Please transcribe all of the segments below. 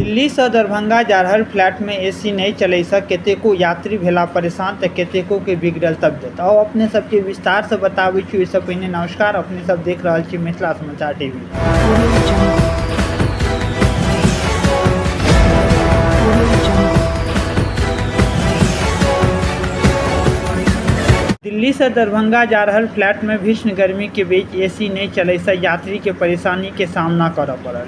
दिल्ली से दरभंगा जा रहल फ्लाइट में एसी नहीं चलै से कतेको यात्री भेला परेशान तो कतेको के बिगड़ल तबियत। आओ अपने सबके विस्तार से बताबै छी। इससे पहिने नमस्कार, अपने सब देख रहल छी मिथिला समाचार टीवी। दिल्ली से दरभंगा जा रहल फ्लाइट में भीषण गर्मी के बीच एसी नहीं चलै से यात्री के परेशानी के सामना करऽ पड़ल।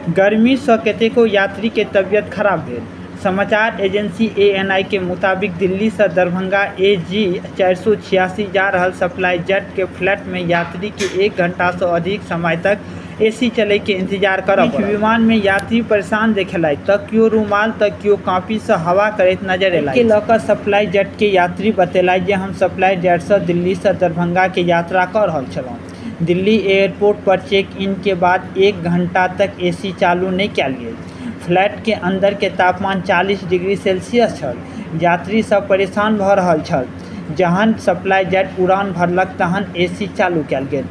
गर्मी से कतेको यात्री के तबियत खराब भेल। समाचार एजेंसी ANI के मुताबिक दिल्ली से दरभंगा AG 486 जा रहल सप्लाई जेट के फ्लाइट में यात्री के 1 घंटा से अधिक समय तक एसी चले के इंतजार करऽ पड़ल। विमान में यात्री परेशान देखेलाई तो क्यों रुमाल तो क्यों कॉपी से हवा करैत नजर एला के लकर सप्लाई जेट के यात्री बतेलाई जे हम सप्लाई जेट से दिल्ली से दरभंगा के यात्रा कर रहल छलहुँ। दिल्ली एयरपोर्ट पर चेक इन के बाद 1 घंटा तक एसी चालू नहीं कयल गेल। फ्लाइट के अंदर के तापमान 40 डिग्री सेल्सियस छल। यात्री सब परेशान भऽ रहल छल। जहन सप्लाई जेट उड़ान भरलक तहन एसी चालू कयल गेल।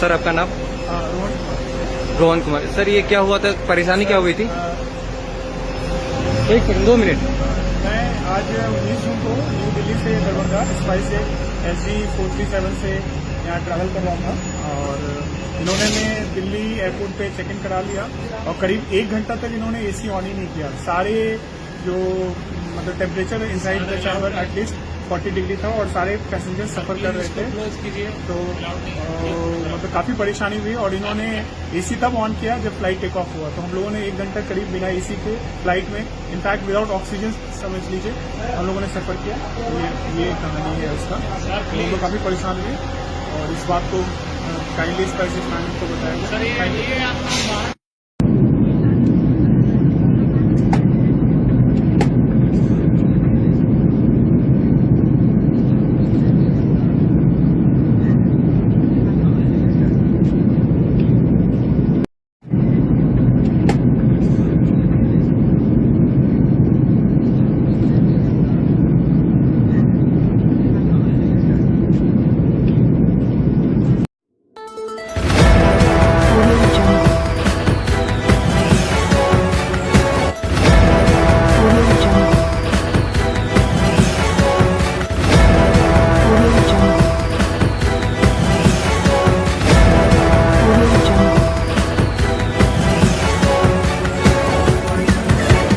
सर आपका नाम? रोहन कुमार। सर ये क्या हुआ था, परेशानी क्या हुई थी? 1 सेकंड 2 मिनट। मैं आज 19 जून को न्यू दिल्ली से दरभंगा स्पाइस SG 437 से यहाँ ट्रैवल कर रहा था और इन्होंने दिल्ली एयरपोर्ट पे चेक इन करा लिया और करीब 1 घंटा तक इन्होंने एसी ऑन ही नहीं किया। सारे जो मतलब temperature inside the chamber at least 40 degree था और सारे पैसेंजर सफर कर रहे थे। तो मतलब काफी परेशानी हुई और इन्होंने एसी तब ऑन किया जब फ्लाइट टेक ऑफ हुआ। तो हम लोगों ने 1 घंटा करीब बिना एसी के फ्लाइट में, इनफैक्ट विदाउट ऑक्सीजन समझ लीजिए, हम लोगों ने सफर किया। ये कहानी है उसका। हम लोग काफी परेशान हुए और इस बात को काइंडली स्पाइसेस मैनेजमेंट को बताया।